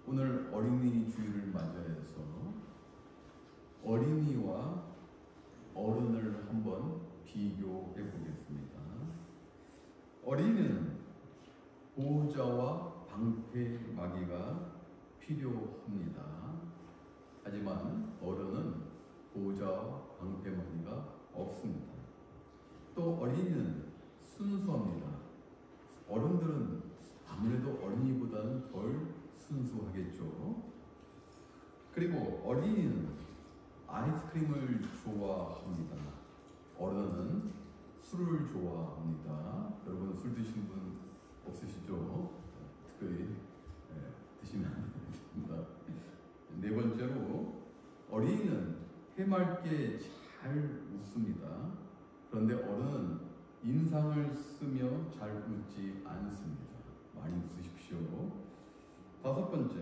오늘 어린이 주일을 맞이해서 어린이와 어른을 한번 비교해 보겠습니다. 어린이는 보호자와 방패막이가 필요합니다. 하지만 어른은 보호자와 방패막이가 없습니다. 또 어린이는 순수합니다. 어른들은 아무래도 어린이보다는 덜 순수하겠죠. 그리고 어린이는 아이스크림을 좋아합니다. 어른은 술을 좋아합니다. 여러분 술 드시는 분 없으시죠? 특별히 드시면 안 됩니다. 네 번째로 어린이는 해맑게 잘 웃습니다. 그런데 어른은 인상을 쓰며 잘 웃지 않습니다. 많이 웃으십시오. 다섯 번째,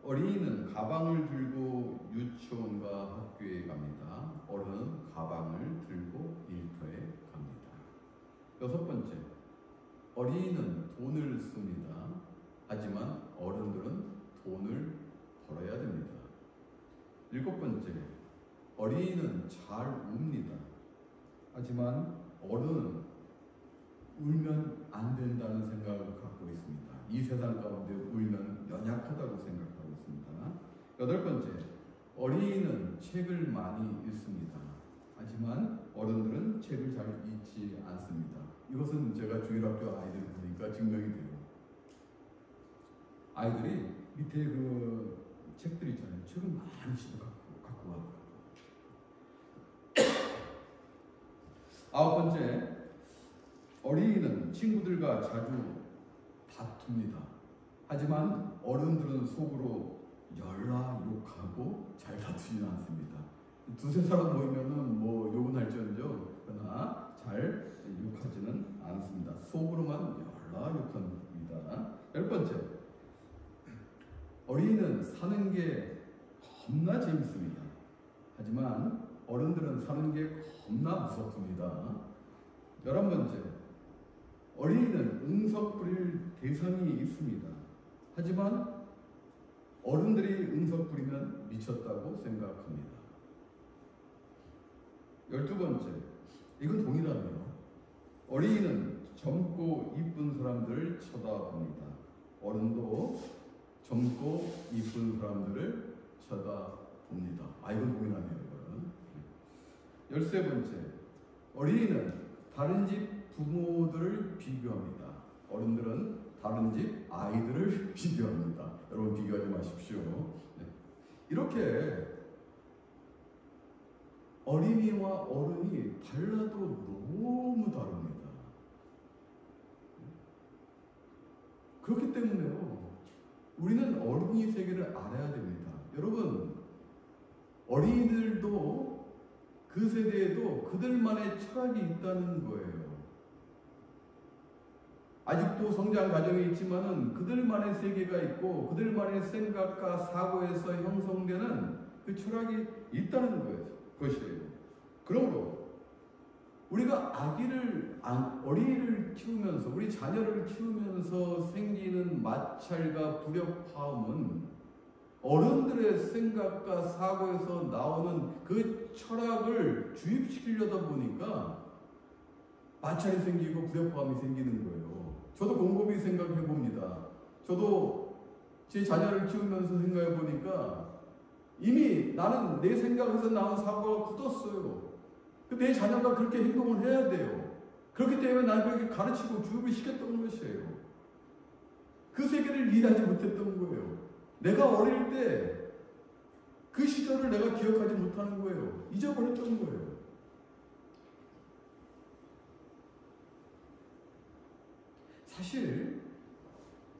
어린이는 가방을 들고 유치원과 학교에 갑니다. 어른은 가방을 들고 일터에 갑니다. 여섯 번째, 어린이는 돈을 씁니다. 하지만 어른들은 돈을 벌어야 됩니다. 일곱 번째, 어린이는 잘 웁니다. 하지만 어른은 울면 안 된다는 생각을 갖고 있습니다. 이 세상 가운데 울면 연약하다고 생각하고 있습니다. 여덟 번째, 어린이는 책을 많이 읽습니다. 하지만 어른들은 책을 잘 읽지 않습니다. 이것은 제가 주일학교 아이들을 보니까 증명이 돼요. 아이들이 밑에 그 책들 있잖아요. 책을 많이 집에 갖고 와요. 아홉 번째, 어린이는 친구들과 자주 다툽니다. 하지만 어른들은 속으로 열나 욕하고 잘 다투지는 않습니다. 두세 사람 모이면은 뭐 욕은 할지언정 그러나 잘 욕하지는 않습니다. 속으로만 열나 욕합니다. 열 번째, 어린이는 사는 게 겁나 재밌습니다. 하지만 어른들은 사는 게 겁나 무섭습니다. 11번째, 어린이는 응석 부릴 대상이 있습니다. 하지만 어른들이 응석 부리면 미쳤다고 생각합니다. 12번째, 이건 동일하네요. 어린이는 젊고 이쁜 사람들을 쳐다봅니다. 어른도 젊고 이쁜 사람들을 쳐다봅니다. 이건 동일하네요. 이거는. 13번째, 어린이는 다른 집 부모들을 비교합니다. 어른들은 다른 집 아이들을 비교합니다. 여러분 비교하지 마십시오. 이렇게 어린이와 어른이 달라도 너무 다릅니다. 그렇기 때문에요. 우리는 어린이 세계를 알아야 됩니다. 여러분, 어린이들도 그 세대에도 그들만의 철학이 있다는 거예요. 아직도 성장 과정에 있지만은 그들만의 세계가 있고 그들만의 생각과 사고에서 형성되는 그 철학이 있다는 것이에요. 그러므로 우리가 어린이를 키우면서 우리 자녀를 키우면서 생기는 마찰과 불협화음은 어른들의 생각과 사고에서 나오는 그 철학을 주입시키려다 보니까 마찰이 생기고 불협화음이 생기는 거예요. 저도 곰곰이 생각해 봅니다. 저도 제 자녀를 키우면서 생각해 보니까 이미 나는 내 생각에서 나온 사고가 굳었어요. 내 자녀가 그렇게 행동을 해야 돼요. 그렇기 때문에 나는 그렇게 가르치고 주입을 시켰던 것이에요. 그 세계를 이해하지 못했던 거예요. 내가 어릴 때 그 시절을 내가 기억하지 못하는 거예요. 잊어버렸던 거예요. 사실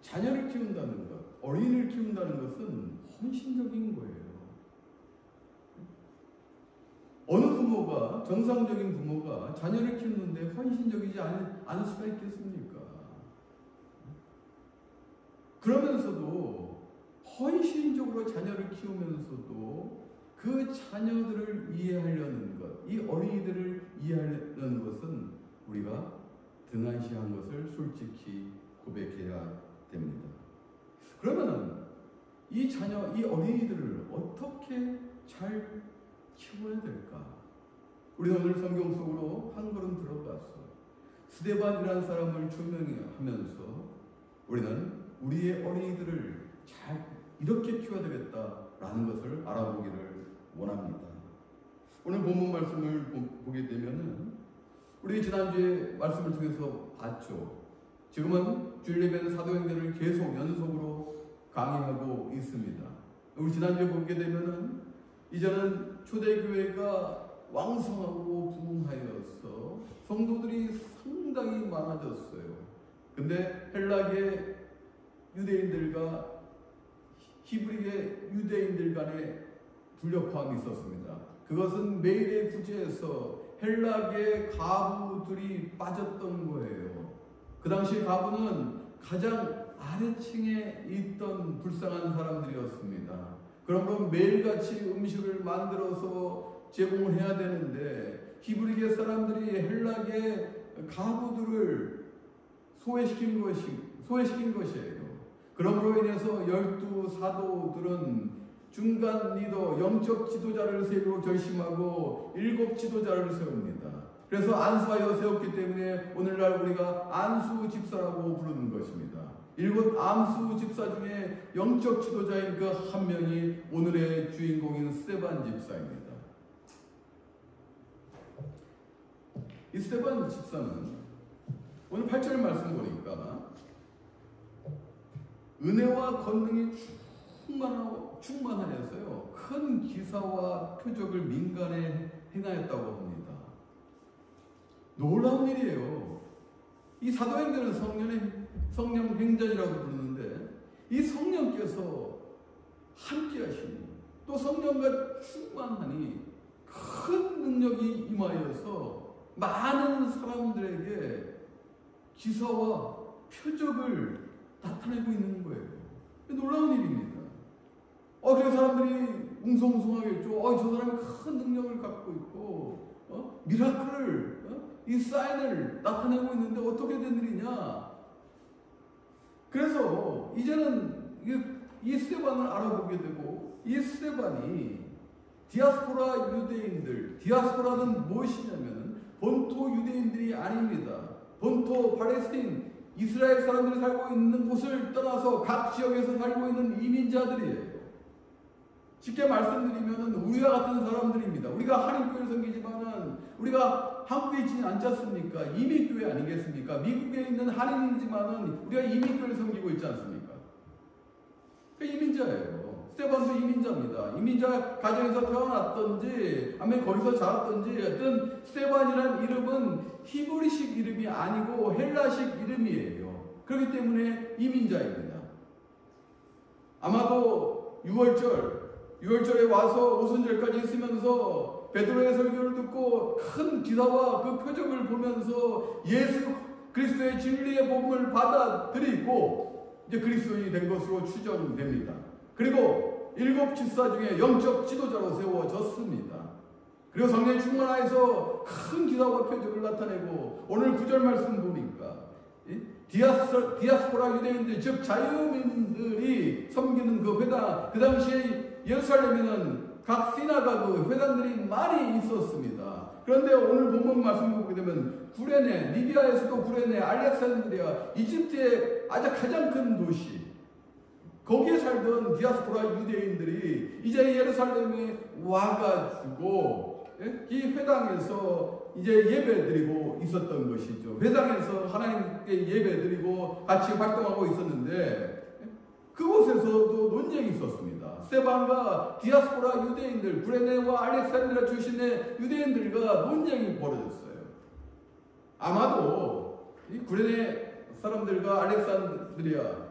자녀를 키운다는 것, 어린이를 키운다는 것은 헌신적인 거예요. 어느 부모가, 정상적인 부모가 자녀를 키우는데 헌신적이지 않을 수가 있겠습니까? 그러면서도 헌신적으로 자녀를 키우면서도 그 자녀들을 이해하려는 것, 이 어린이들을 이해하려는 것은 우리가 등한시한 것을 솔직히 고백해야 됩니다. 그러면은 이 자녀, 이 어린이들을 어떻게 잘 키워야 될까? 우리는 오늘 성경 속으로 한 걸음 들어가서 스데반이라는 사람을 조명하면서 우리는 우리의 어린이들을 잘 이렇게 키워야 되겠다라는 것을 알아보기를 원합니다. 오늘 본문 말씀을 보게 되면은 우리 지난주에 말씀을 통해서 봤죠. 지금은 주일예배는 사도행전을 계속 연속으로 강의하고 있습니다. 우리 지난주에 보게 되면은 이제는 초대교회가 왕성하고 부흥하여서 성도들이 상당히 많아졌어요. 근데 헬라계 유대인들과 히브리계 유대인들 간에 불협화음이 있었습니다. 그것은 매일의 구제에서 헬라계 가부들이 빠졌던 거예요. 그 당시 가부는 가장 아래층에 있던 불쌍한 사람들이었습니다. 그러므로 매일같이 음식을 만들어서 제공을 해야 되는데 히브리계 사람들이 헬라계 가부들을 소외시킨 것이에요. 그러므로 인해서 12 사도들은 중간 리더, 영적 지도자를 세우기로 결심하고 7 지도자를 세웁니다. 그래서 안수하여 세웠기 때문에 오늘날 우리가 안수 집사라고 부르는 것입니다. 7 안수 집사 중에 영적 지도자인 그 한 명이 오늘의 주인공인 스데반 집사입니다. 이 스데반 집사는 오늘 8절 말씀 보니까 은혜와 권능이 충만하여서요 큰 기사와 표적을 민간에 행하였다고 합니다. 놀라운 일이에요. 이 사도행전은 성령 행전이라고 부르는데 이 성령께서 함께 하시니 또 성령과 충만하니 큰 능력이 임하여서 많은 사람들에게 기사와 표적을 나타내고 있는 거예요. 놀라운 일입니다. 그래서 사람들이 웅성웅성하겠죠. 저 사람이 큰 능력을 갖고 있고 미라클을 이 사인을 나타내고 있는데 어떻게 된 일이냐. 그래서 이제는 이 스데반을 알아보게 되고 이 스데반이 디아스포라 유대인들, 디아스포라는 무엇이냐면 본토 유대인들이 아닙니다. 본토 팔레스틴 이스라엘 사람들이 살고 있는 곳을 떠나서 각 지역에서 살고 있는 이민자들이에요. 쉽게 말씀드리면 우리와 같은 사람들입니다. 우리가 한인교회를 섬기지만은 우리가 한국에 있지는 않지 않습니까? 이민교회 아니겠습니까? 미국에 있는 한인이지만은 우리가 이민교회를 섬기고 있지 않습니까? 이민자예요. 스데반도 이민자입니다. 이민자 가정에서 태어났던지 아니면 거기서 자랐던지 어떤 스데반이라는 이름은 히브리식 이름이 아니고 헬라식 이름이에요. 그렇기 때문에 이민자입니다. 아마도 6월절에 와서 오순절까지 있으면서 베드로의 설교를 듣고 큰 기사와 그 표적을 보면서 예수 그리스도의 진리의 복음을 받아들이고 이제 그리스도인이 된 것으로 추정됩니다. 그리고 7 집사 중에 영적 지도자로 세워졌습니다. 그리고 성령의 충만하여서 큰 기사와 표적을 나타내고 오늘 9절 말씀 보니까 디아스포라 유대인들 즉 자유민들이 섬기는 그 회당, 그 당시에 예루살렘에는 각 시나가그 회당들이 많이 있었습니다. 그런데 오늘 본문 말씀 보게 되면 구레네, 리비아에서도 구레네, 알렉산드리아, 이집트의 아주 가장 큰 도시, 거기에 살던 디아스포라 유대인들이 이제 예루살렘에 와가지고 이 회당에서 이제 예배드리고 있었던 것이죠. 회당에서 하나님께 예배드리고 같이 활동하고 있었는데 그곳에서도 논쟁이 있었습니다. 스데반과 디아스포라 유대인들, 구레네와 알렉산드리아 출신의 유대인들과 논쟁이 벌어졌어요. 아마도 이 구레네 사람들과 알렉산드리아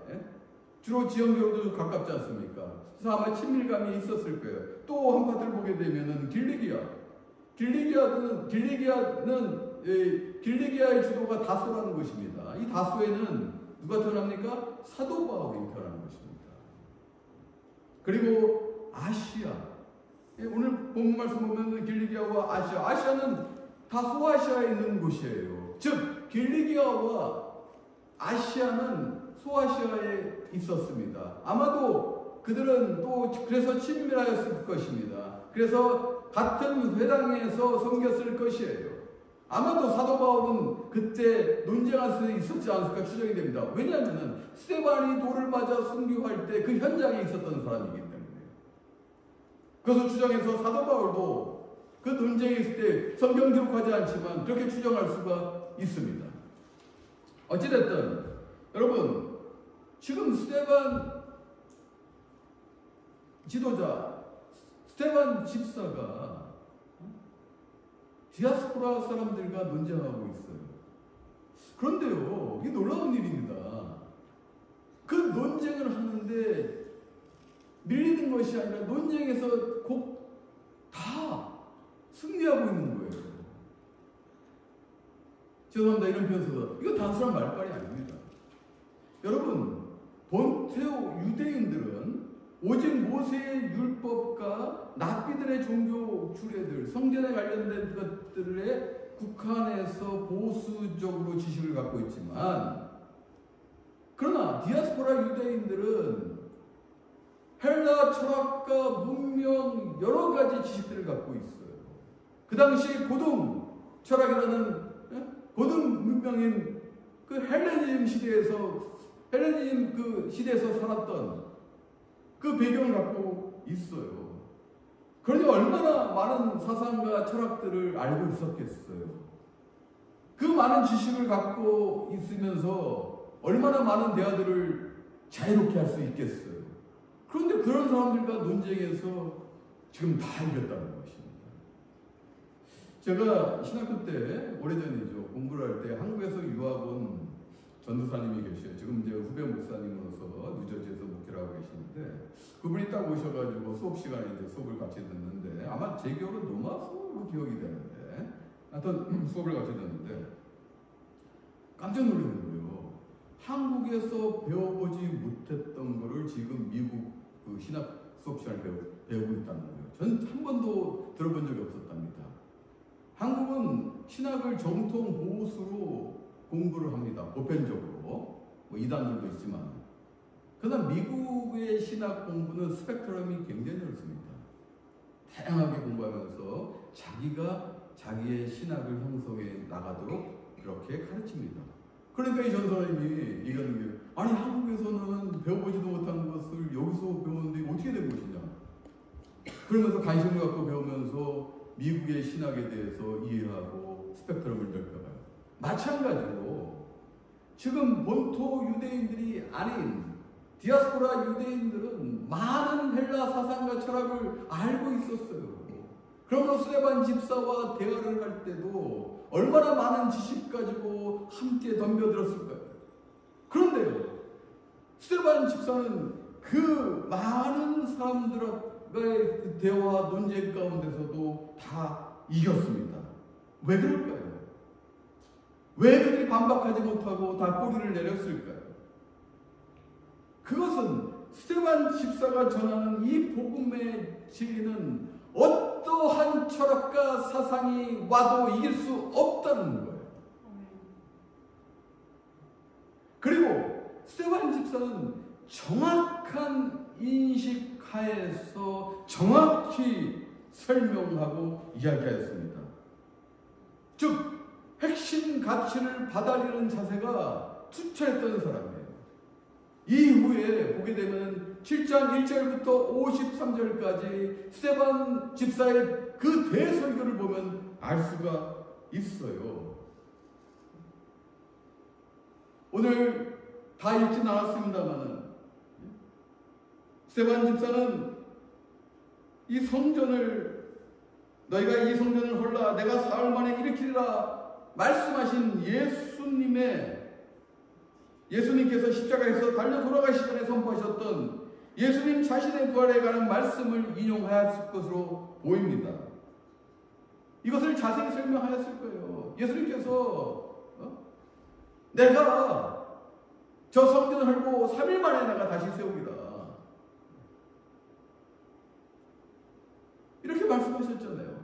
주로 지형적으로도 가깝지 않습니까? 그래서 아마 친밀감이 있었을 거예요. 또 한 파트를 보게 되면은 길리기아의 주도가 다소라는 곳입니다. 이 다소에는 누가 태어납니까? 사도 바울이 태어나는 것입니다. 그리고 아시아. 오늘 본문 말씀 보면 길리기아와 아시아는 다 소아시아에 있는 곳이에요. 즉 길리기아와 아시아는 소아시아에 있었습니다. 아마도 그들은 또 그래서 친밀하였을 것입니다. 그래서 같은 회당에서 섬겼을 것이에요. 아마도 사도 바울은 그때 논쟁할 수 있었지 않을까 추정이 됩니다. 왜냐하면 스데반이 돌을 맞아 순교할 때 그 현장에 있었던 사람이기 때문에. 그래서 추정해서 사도 바울도 그 논쟁에 있을 때 성경 기록하지 않지만 그렇게 추정할 수가 있습니다. 어찌됐든 여러분, 지금 스데반 지도자, 스데반 집사가 디아스포라 사람들과 논쟁하고 있어요. 그런데요, 이게 놀라운 일입니다. 그 논쟁을 하는데 밀리는 것이 아니라 논쟁에서 곧 다 승리하고 있는 거예요. 죄송합니다, 이런 표현 써서. 이거 단순한 말빨이 아닙니다. 여러분, 본토 유대인들은 오직 모세의 율법과 납비들의 종교 주례들, 성전에 관련된 것들에 국한해서 보수적으로 지식을 갖고 있지만, 그러나 디아스포라 유대인들은 헬라 철학과 문명 여러 가지 지식들을 갖고 있어요. 그 당시 고등 철학이라는 고등 문명인 그 헬레니즘 시대에서 살았던 그 배경을 갖고 있어요. 그러니 얼마나 많은 사상과 철학들을 알고 있었겠어요. 그 많은 지식을 갖고 있으면서 얼마나 많은 대화들을 자유롭게 할 수 있겠어요. 그런데 그런 사람들과 논쟁에서 지금 다 이겼다는 것입니다. 제가 신학교 때, 오래전이죠, 공부를 할 때 한국에서 유학 온 전도사님이 계셔요. 지금 이제 후배 목사님으로서 뉴저지에서 목회를 하고 계시는데, 그분이 딱 오셔가지고 수업 시간에 이제 수업을 같이 듣는데, 아마 제 기억은 로마 수업으로 기억이 되는데, 하여튼 수업을 같이 듣는데 깜짝 놀라는 거예요. 한국에서 배워보지 못했던 거를 지금 미국 그 신학 수업 시간에 배우고 있다는 거예요. 전 한 번도 들어본 적이 없었답니다. 한국은 신학을 정통 보수로 공부를 합니다. 보편적으로. 뭐 이단들도 있지만. 그러나 미국의 신학 공부는 스펙트럼이 굉장히 넓습니다. 다양하게 공부하면서 자기가 자기의 신학을 형성해 나가도록 그렇게 가르칩니다. 그러니까 이 전사님이 얘기하는 게, 아니 한국에서는 배워보지도 못한 것을 여기서 배우는데 어떻게 된 것이냐. 그러면서 관심을 갖고 배우면서 미국의 신학에 대해서 이해하고 스펙트럼을 넓혀가요. 마찬가지로 지금 본토 유대인들이 아닌 디아스포라 유대인들은 많은 헬라 사상과 철학을 알고 있었어요. 그러므로 스데반 집사와 대화를 할 때도 얼마나 많은 지식 가지고 함께 덤벼들었을까요? 그런데요, 스데반 집사는 그 많은 사람들과의 대화 논쟁 가운데서도 다 이겼습니다. 왜 그럴까요? 왜 그들이 반박하지 못하고 다 꼬리를 내렸을까요? 그것은 스데반 집사가 전하는 이 복음의 진리는 어떠한 철학과 사상이 와도 이길 수 없다는 거예요. 그리고 스데반 집사는 정확한 인식 하에서 정확히 설명하고 이야기하였습니다. 즉 핵심 가치를 받아들이는 자세가 투철했던 사람이에요. 이후에 보게 되면 7장 1절부터 53절까지 스데반 집사의 그 대설교를 보면 알 수가 있어요. 오늘 다 읽진 않았습니다만 스데반 집사는 이 성전을, 너희가 이 성전을 헐라 내가 사흘 만에 일으키리라 말씀하신 예수님께서 십자가에서 달려 돌아가시기 전에 선포하셨던 예수님 자신의 부활에 관한 말씀을 인용하였을 것으로 보입니다. 이것을 자세히 설명하였을 거예요. 예수님께서 내가 저 성전을 헐고 3일 만에 내가 다시 세우리라 이렇게 말씀하셨잖아요.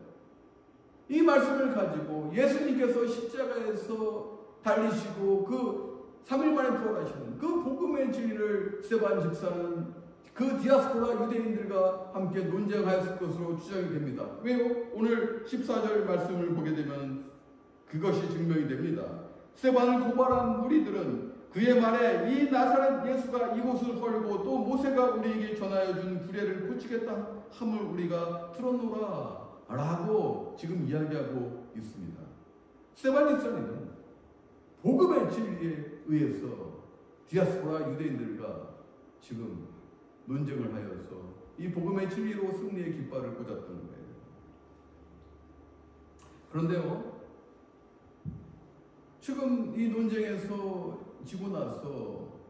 이 말씀을 가지고 예수님께서 십자가에서 달리시고 그 3일 만에 부활하시는 그 복음의 진리를 스데반 집사는 그 디아스포라 유대인들과 함께 논쟁하였을 것으로 추정이 됩니다. 왜요? 오늘 14절 말씀을 보게 되면 그것이 증명이 됩니다. 스데반을 고발한 무리들은 그의 말에 이 나사렛 예수가 이곳을 헐고 또 모세가 우리에게 전하여 준 구례를 고치겠다 함을 우리가 들었노라 라고 지금 이야기하고 있습니다. 스데반 집사님은 복음의 진리에 의해서 디아스포라 유대인들과 지금 논쟁을 하여서 이 복음의 진리로 승리의 깃발을 꽂았던 거예요. 그런데요, 지금 이 논쟁에서 지고 나서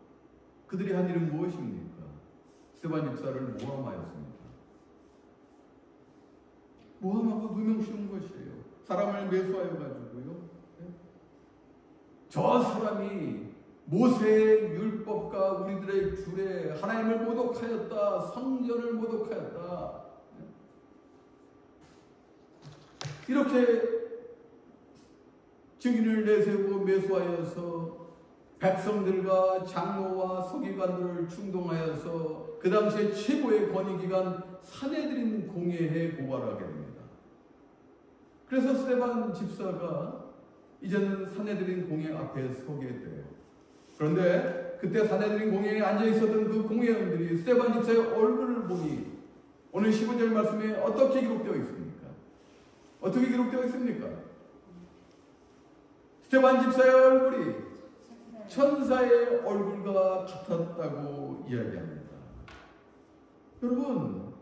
그들이 한 일은 무엇입니까? 스데반 집사를 모함하였습니다. 모함하고 누명 씌운 것이에요. 사람을 매수하여 가지고요. 저 사람이 모세의 율법과 우리들의 율에 하나님을 모독하였다, 성전을 모독하였다, 이렇게 증인을 내세우고 매수하여서 백성들과 장로와 서기관들을 충동하여서 그 당시에 최고의 권위기관 산헤드린 공회에 고발하게 됩니다. 그래서 스데반 집사가 이제는 산헤드린 공회 앞에 서게 돼요. 그런데 그때 산헤드린 공회에 앉아있었던 그 공회원들이 스데반 집사의 얼굴을 보니 오늘 15절 말씀에 어떻게 기록되어 있습니까? 어떻게 기록되어 있습니까? 스데반 집사의 얼굴이 천사의 얼굴과 같았다고 이야기합니다. 여러분,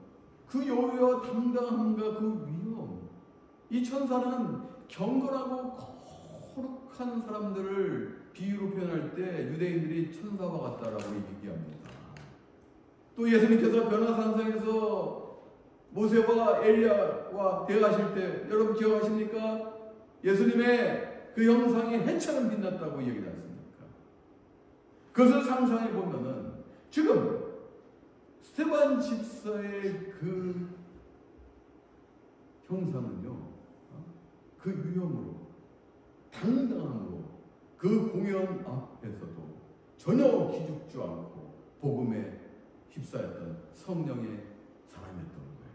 그 여유와 당당함과 그 위엄, 이 천사는 경건하고 거룩한 사람들을 비유로 표현할 때 유대인들이 천사와 같다라고 얘기합니다. 또 예수님께서 변화산상에서 모세와 엘리야와 대화하실 때 여러분 기억하십니까? 예수님의 그 형상이 해처럼 빛났다고 얘기하지 않습니까? 그것을 상상해 보면은 지금 스데반 집사의 그 형상은요, 그 유형으로 당당함으로 그 공연 앞에서도 전혀 기죽지 않고 복음에 휩싸였던 성령의 사람이었던 거예요.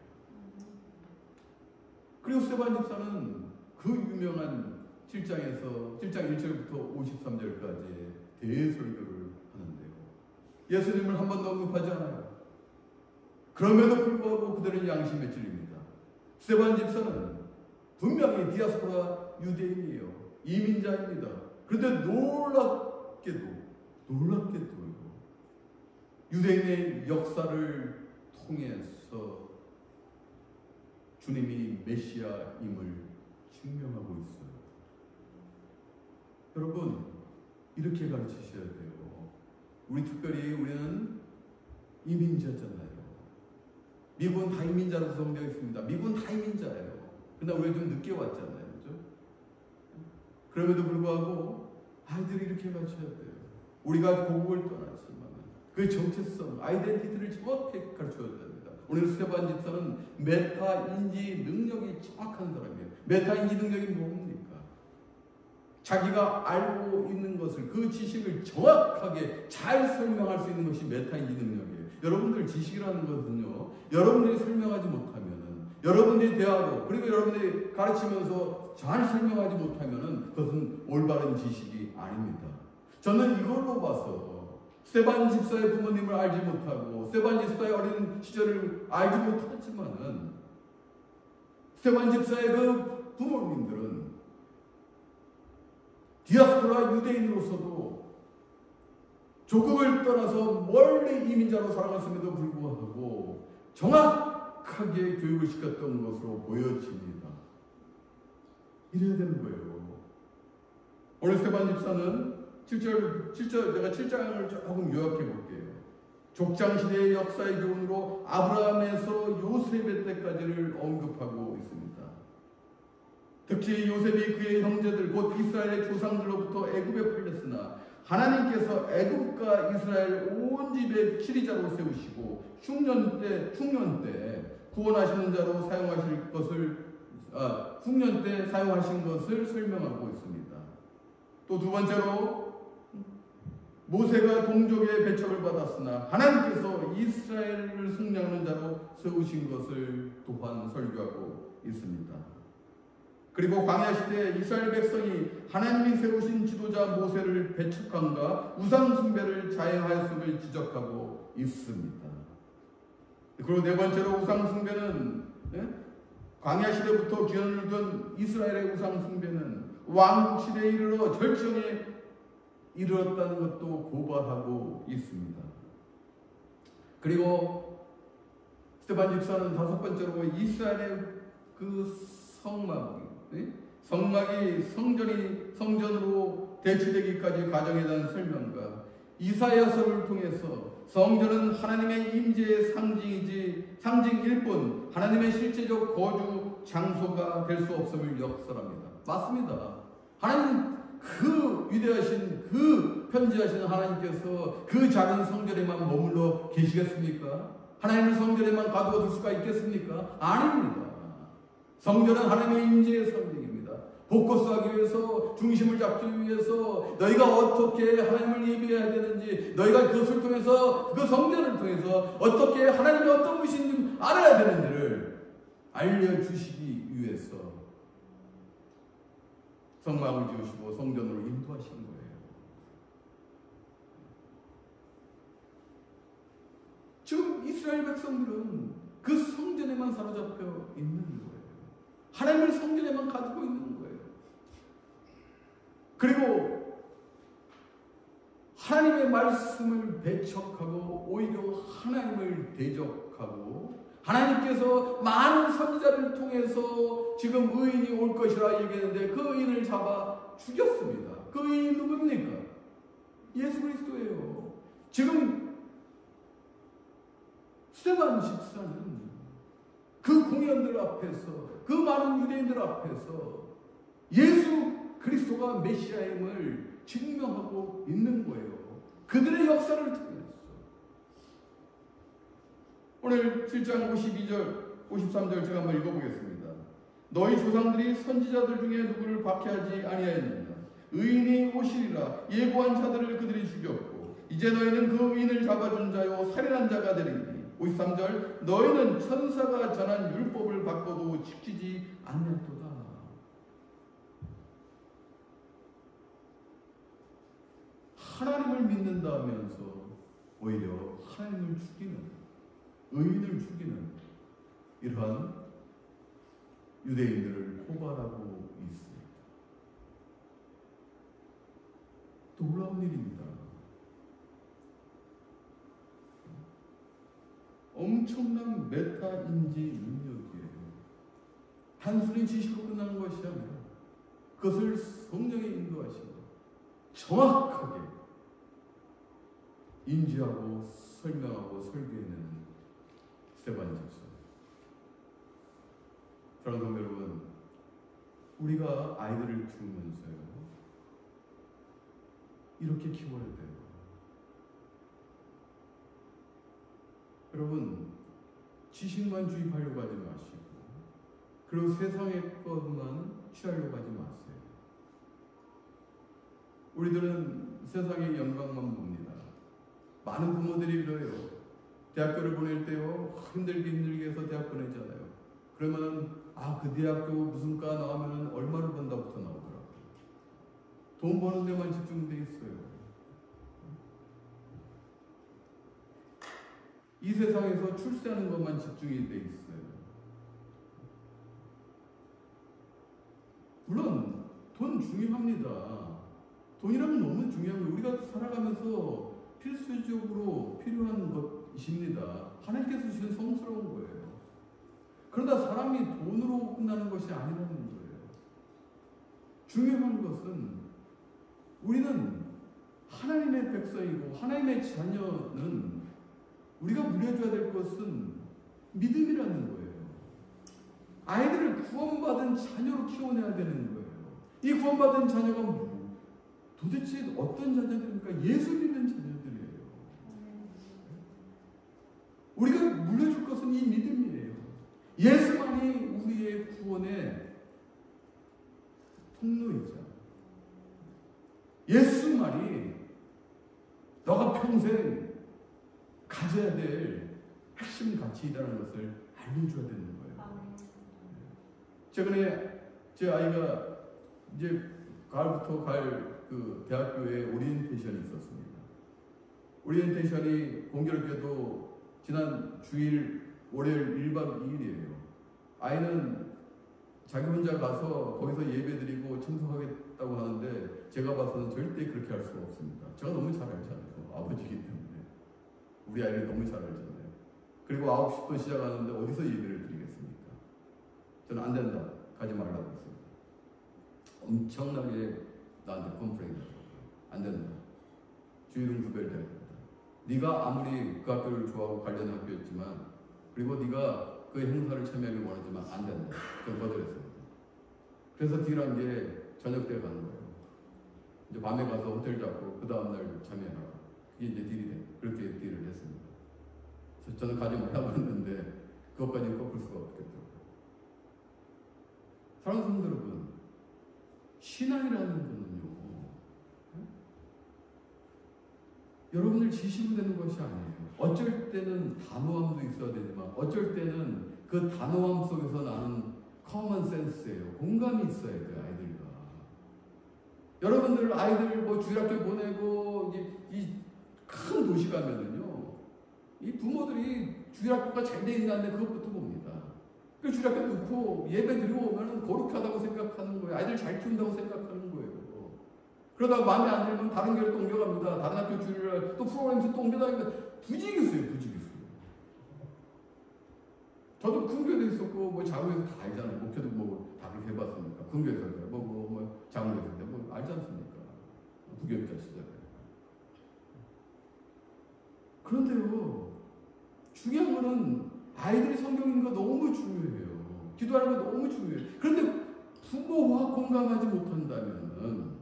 그리고 스데반 집사는 그 유명한 7장에서 7장 1절부터 53절까지 대설교를 하는데요. 예수님을 한 번도 언급하지 않아요. 그럼에도 불구하고 그들은 양심에 찔립니다. 스데반 집사는 분명히 디아스포라 유대인이에요. 이민자입니다. 그런데 놀랍게도 유대인의 역사를 통해서 주님이 메시아임을 증명하고 있어요. 여러분, 이렇게 가르치셔야 돼요. 특별히 우리는 이민자잖아요. 미국은 다 이민자로 구성되어 있습니다. 미국은 다 이민자예요. 그러나 우리가 좀 늦게 왔잖아요. 그렇죠? 그럼에도 불구하고 아이들이 이렇게 가르쳐야 돼요. 우리가 고국을 떠났지만 그 정체성, 아이덴티티를 정확히 가르쳐야 됩니다. 오늘 스데반 집사는 메타인지 능력이 정확한 사람이에요. 메타인지 능력이 뭡니까? 자기가 알고 있는 것을, 그 지식을 정확하게 잘 설명할 수 있는 것이 메타인지 능력이에요. 여러분들 지식이라는 것은요, 여러분들이 설명하지 못하면은, 여러분들이 대화로, 그리고 여러분들이 가르치면서 잘 설명하지 못하면은 그것은 올바른 지식이 아닙니다. 저는 이걸로 봐서 스데반 집사의 부모님을 알지 못하고 스데반 집사의 어린 시절을 알지 못했지만은 스데반 집사의 그 부모님들은 디아스포라 유대인으로서도 조국을 떠나서 멀리 이민자로 살아갔음에도 불구하고 정확하게 교육을 시켰던 것으로 보여집니다. 이래야 되는 거예요. 오늘 스데반 집사는 7절, 내가 7장을 조금 요약해 볼게요. 족장시대의 역사의 교훈으로 아브라함에서 요셉의 때까지를 언급하고 있습니다. 특히 요셉이 그의 형제들 곧 이스라엘의 조상들로부터 애굽에 팔렸으나 하나님께서 애굽과 이스라엘 온 집에 치리자로 세우시고 흉년 때 구원하시는 자로 사용하실 것을 흉년 때 사용하신 것을 설명하고 있습니다. 또 두 번째로 모세가 동족의 배척을 받았으나 하나님께서 이스라엘을 승리하는 자로 세우신 것을 또한 설교하고 있습니다. 그리고 광야 시대에 이스라엘 백성이 하나님이 세우신 지도자 모세를 배척함과 우상 숭배를 자행하였음을 지적하고 있습니다. 그리고 네 번째로 우상 숭배는 광야 시대부터 기원을 둔 이스라엘의 우상 숭배는 왕국 시대에 이르러 절정에 이르렀다는 것도 고발하고 있습니다. 그리고 스테반 집사는 다섯 번째로 이스라엘의 그 성막이 성전으로 대치되기까지 과정에 대한 설명과 이사야서를 통해서 성전은 하나님의 임재의 상징일 뿐 하나님의 실제적 거주 장소가 될 수 없음을 역설합니다. 맞습니다. 하나님 그 위대하신 그 편지하신 하나님께서 그 작은 성전에만 머물러 계시겠습니까? 하나님의 성전에만 가두어 둘 수가 있겠습니까? 아닙니다. 성전은 하나님의 임재의 상징입니다. 복고 하기 위해서 중심을 잡기 위해서 너희가 어떻게 하나님을 예배해야 되는지 너희가 그것을 통해서 그 성전을 통해서 어떻게 하나님이 어떤 분이신지 알아야 되는지를 알려주시기 위해서 성막을 지으시고 성전으로 인도하신 거예요. 지금 이스라엘 백성들은 그 성전에만 사로잡혀 있는 거예요. 하나님을 성전에만 가지고 있는 거예요. 그리고 하나님의 말씀을 배척하고 오히려 하나님을 대적하고 하나님께서 많은 선지자를 통해서 지금 의인이 올 것이라 얘기했는데 그 의인을 잡아 죽였습니다. 그 의인이 누굽니까? 예수 그리스도예요. 지금 스테반 집사는 그 공연들 앞에서 그 많은 유대인들 앞에서 예수 그리스도가 메시아임을 증명하고 있는 거예요. 그들의 역사를 통해서. 오늘 7장 52절, 53절 제가 한번 읽어보겠습니다. 너희 조상들이 선지자들 중에 누구를 박해하지 아니하였느냐? 의인이 오시리라 예고한 자들을 그들이 죽였고 이제 너희는 그 의인을 잡아준 자요 살인한 자가 되리니 53절 너희는 천사가 전한 율법을 바꿔도 지키지 않았도다. 하나님을 믿는다 하면서 오히려 하나님을 죽이는 의인을 죽이는 이러한 유대인들을 고발하고 있습니다. 놀라운 일입니다. 엄청난 메타인지 능력이에요. 단순히 지식으로 끝나는 것이 아니라 그것을 성령에 인도하시고 정확하게 인지하고 설명하고 설교해내는 스테반 집사. 사랑하는 여러분, 우리가 아이들을 키우면서요 이렇게 키워야 돼요. 여러분, 지식만 주입하려고 하지 마시고 그리고 세상의 것만 취하려고 하지 마세요. 우리들은 세상의 영광만 봅니다. 많은 부모들이 이래요. 대학교를 보낼 때요 힘들게 해서 대학 보내잖아요. 그러면 그 대학교 무슨 과 나오면 얼마를 번다부터 나오더라고요. 돈 버는 데만 집중돼 있어요. 이 세상에서 출세하는 것만 집중이 돼 있어요. 물론 돈 중요합니다. 돈이라면 너무 중요한 거예요. 우리가 살아가면서 필수적으로 필요한 것입니다. 하나님께서 주신 성스러운 거예요. 그러나 사람이 돈으로 끝나는 것이 아니라는 거예요. 중요한 것은 우리는 하나님의 백성이고 하나님의 자녀는 우리가 물려줘야 될 것은 믿음이라는 거예요. 아이들을 구원받은 자녀로 키워내야 되는 거예요. 이 구원받은 자녀가 도대체 어떤 자녀들입니까? 예수 믿는 자녀들이에요. 우리가 물려줄 것은 이 믿음이에요. 예수만이 우리의 구원의 통로이자 예수만이 너가 평생 가져야 될 핵심 가치이라는 것을 알려줘야 되는 거예요. 최근에 제 아이가 이제 가을부터 갈 그 대학교에 오리엔테이션이 있었습니다. 오리엔테이션이 공교롭게도 지난 주일 월요일 1박 2일이에요. 아이는 자기 혼자 가서 거기서 예배드리고 참석하겠다고 하는데 제가 봐서는 절대 그렇게 할 수가 없습니다. 제가 너무 잘 알잖아요. 아버지이기 때문에. 우리 아이를 너무 잘 알잖아요. 그리고 9시 시작하는데 어디서 예배를 드리겠습니까? 저는 안 된다. 가지 말라고 했습니다. 엄청나게 나한테 컴플레인 하더라고요. 안 된다. 주일은 구별돼야 된다. 네가 아무리 그 학교를 좋아하고 관련 학교였지만 그리고 네가 그 행사를 참여하기 원하지만 안 된다. 저는 거절했습니다. 그래서 딜한 게 저녁 때 가는 거예요. 이제 밤에 가서 호텔 잡고 그 다음날 참여하라. 그게 이제 딜이 돼. 그렇게 딜을 했습니다. 그래서 저는 가지 말라고 했는데 그것까지는 꺾을 수가 없겠더라고요. 사랑하는 성도 여러분, 신앙이라는 거는요, 여러분들 지시고 되는 것이 아니에요. 어쩔 때는 단호함도 있어야 되지만 어쩔 때는 그 단호함 속에서 나는 커먼 센스예요. 공감이 있어야 돼요, 아이들과. 여러분들 아이들 뭐 주일학교 보내고 이 큰 도시 가면은요, 이 부모들이 주일학교가 잘 돼 있나는데 그것부터 봅니다. 그 주일학교 놓고 예배 드리고 오면은 거룩하다고 생각하는 거예요. 아이들 잘 키운다고 생각하는 거예요. 그러다가 마음에 안 들면 다른 교회로 또 옮겨갑니다. 다른 학교 주일날 또 프로그램에서 또 옮겨다니까 부지기수예요, 부지기수. 저도 군교에도 있었고 뭐 자구에서 다 알잖아요. 목회도 뭐 다 그렇게 해봤으니까. 군교에서 뭐 자구에서 뭐 알지 않습니까? 부교육자 시절에. 그런데요, 중요한 거는 아이들이 성경 읽는 거 너무 중요해요. 기도하는 거 너무 중요해요. 그런데 부모와 공감하지 못한다면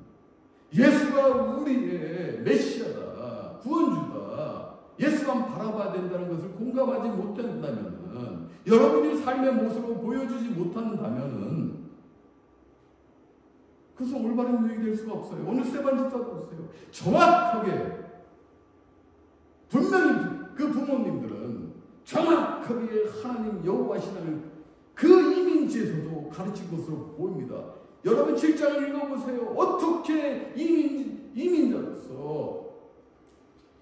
예수가 우리의 메시아다, 구원주다, 예수만 바라봐야 된다는 것을 공감하지 못한다면, 여러분이 삶의 모습으로 보여주지 못한다면 그것은 올바른 교육이 될 수가 없어요. 오늘 세반지사도 보세요. 정확하게 분명히 그 부모님들은 정확하게 하나님 여호와 신앙을 그 이민지에서도 가르친 것으로 보입니다. 여러분 7장을 읽어보세요. 어떻게 이민자로서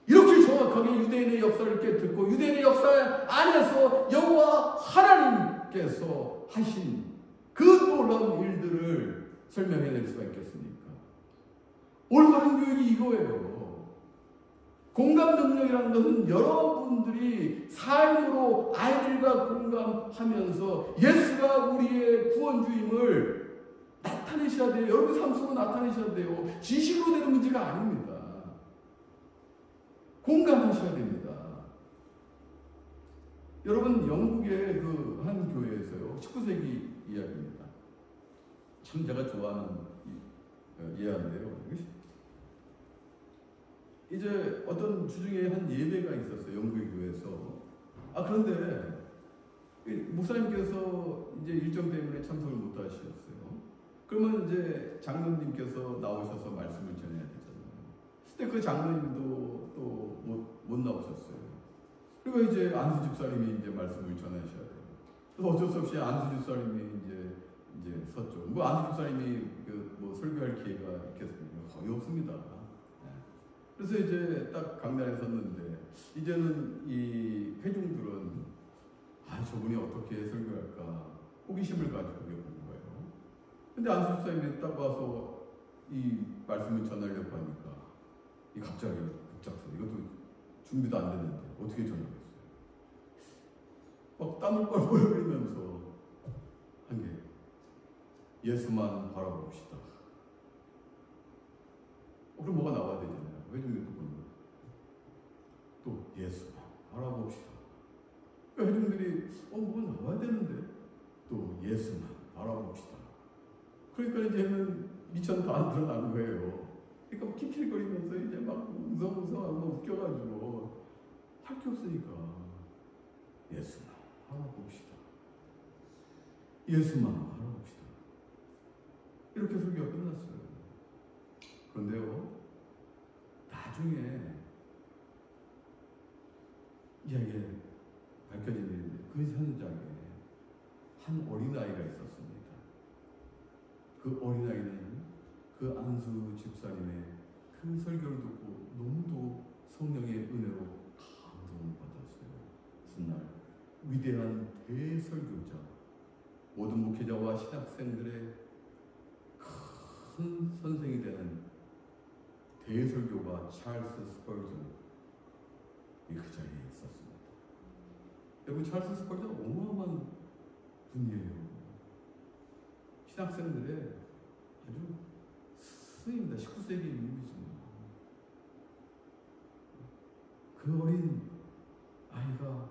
이렇게 정확하게 유대인의 역사를 이렇게 듣고 유대인의 역사 안에서 여호와 하나님께서 하신 그 놀라운 일들을 설명해낼 수가 있겠습니까? 올바른 교육이 이거예요. 공감 능력이라는 것은 여러분들이 삶으로 아이들과 공감하면서 예수가 우리의 구원주임을 나타내셔야 돼요. 여러분 삶 속으로 나타내셔야 돼요. 지식으로 되는 문제가 아닙니다. 공감하셔야 됩니다. 여러분 영국의 그 한 교회에서요, 19세기 이야기입니다. 참 제가 좋아하는 예화인데요. 이제 어떤 주중에 한 예배가 있었어요. 영국의 교회에서. 그런데 목사님께서 이제 일정 때문에 참석을 못 하셨어요. 그러면 이제 장로님께서 나오셔서 말씀을 전해야 되잖아요. 근데 그 장로님도 또 못 나오셨어요. 그리고 이제 안수 집사님이 이제 말씀을 전하셔야 돼요. 그래서 어쩔 수 없이 안수 집사님이 이제 섰죠. 뭐 안수 집사님이 뭐 설교할 기회가 있겠습니까? 거의 없습니다. 그래서 이제 딱 강단에 섰는데 이제는 이 회중들은 저분이 어떻게 설교할까 호기심을 가지고 본 거예요. 근데 안수 집사님이 딱 와서 이 말씀을 전하려고 하니까 갑자기 급작서 이것도 준비도 안 됐는데 어떻게 전하겠어요? 막 땀을 뻘뻘 흘리면서 한 게 예수만 바라봅시다. 그럼 뭐가 나와야 되잖아요. 회중들도 보는 거. 또 예수만 바라봅시다. 그러니까 회중들이 뭐가 나와야 되는데 또 예수만 바라봅시다. 그러니까 이제는 미천 다 안 드러나는 거예요. 그러니까 킥킬거리면서 이제 막 웅성웅성하고 웃겨가지고 할 게 없으니까 예수만 바라봅시다. 예수만 바라봅시다. 이렇게 설교가 끝났어요. 그런데요, 나중에 그 현장에 한 어린아이가 있었습니다. 그 어린아이는 그 안수 집사님의 그 설교를 듣고 너무도 성령의 은혜로 감동을 받았어요. 무슨 날 위대한 대설교자, 모든 목회자와 신학생들의 큰 선생이 되는 대설교가 찰스 스펄전이 그 자리에 있었습니다. 여러분, 찰스 스펄전은 어마어마한 분이에요. 신학생들의 아주 스승입니다. 19세기 인물이십니다. 그 어린 아이가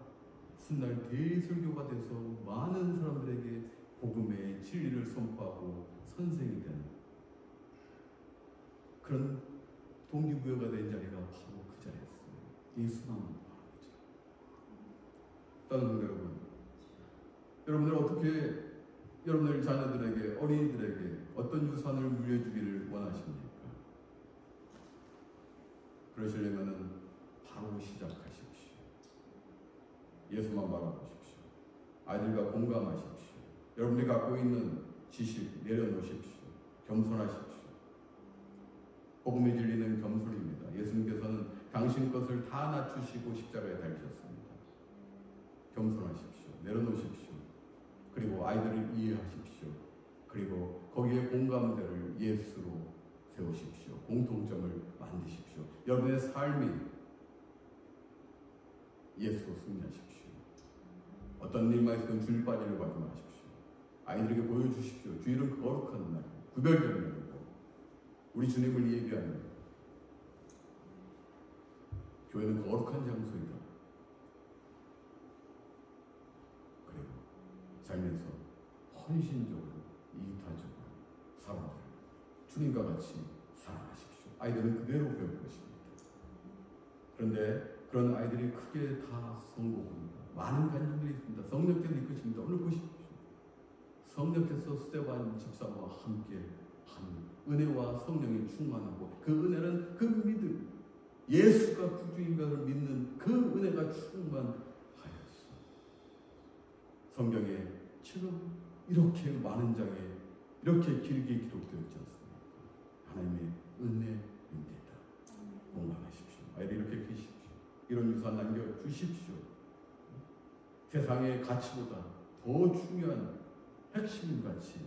무슨 날 대설교가 돼서 많은 사람들에게 복음의 진리를 선포하고 선생이 되는 그런 동기부여가 된 자리가 바로 그 자리였어요. 예수만 바라보죠. 다른 여러분들 어떻게 여러분들 자녀들에게, 어린이들에게 어떤 유산을 물려주기를 원하십니까? 그러시려면은 바로 시작하십시오. 예수만 바라보십시오. 아이들과 공감하십시오. 여러분이 갖고 있는 지식 내려놓으십시오. 겸손하십시오. 복음의 진리는 겸손입니다. 예수님께서는 당신 것을 다 낮추시고 십자가에 달리셨습니다. 겸손하십시오. 내려놓으십시오. 그리고 아이들을 이해하십시오. 그리고 거기에 공감대를 예수로 세우십시오. 공통점을 만드십시오. 여러분의 삶이 예수로 승리하십시오. 어떤 일만 있으면 주일 빠지려고 하지 마십시오. 아이들에게 보여주십시오. 주일은 거룩한 날, 구별된 날이고 우리 주님을 예비하는 교회는 거룩한 장소이다. 그리고 살면서 헌신적으로, 이타적으로 사람들 주님과 같이 사랑하십시오. 아이들은 그대로 배울 것입니다. 그런데 그런 아이들이 크게 다 성공합니다. 많은 간증들이 있습니다. 성령께서 이끄십니다. 오늘 보십시오. 성령께서 스데반 집사와 함께 한 은혜와 성령이 충만하고 그 은혜는 그 믿음, 예수가 구주인가를 믿는 그 은혜가 충만하였어. 성경에 지금 이렇게 많은 장에 이렇게 길게 기록되었지 않습니까? 하나님의 은혜입니다. 공감하십시오. 아이들 이렇게 계십시오. 이런 유산 남겨주십시오. 세상의 가치보다 더 중요한 핵심 가치,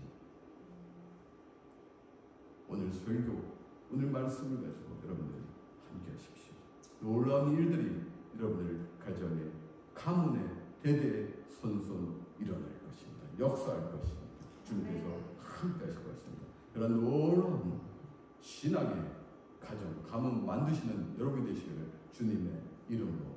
오늘 설교, 오늘 말씀을 가지고 여러분들이 함께 하십시오. 놀라운 일들이 여러분들 가정에, 가문에 대대손손 일어날 것입니다. 역사할 것입니다. 주님께서 함께 하실 것입니다. 그런 놀라운 신앙의 가정, 가문 만드시는 여러분이 되시기를 주님의 이름으로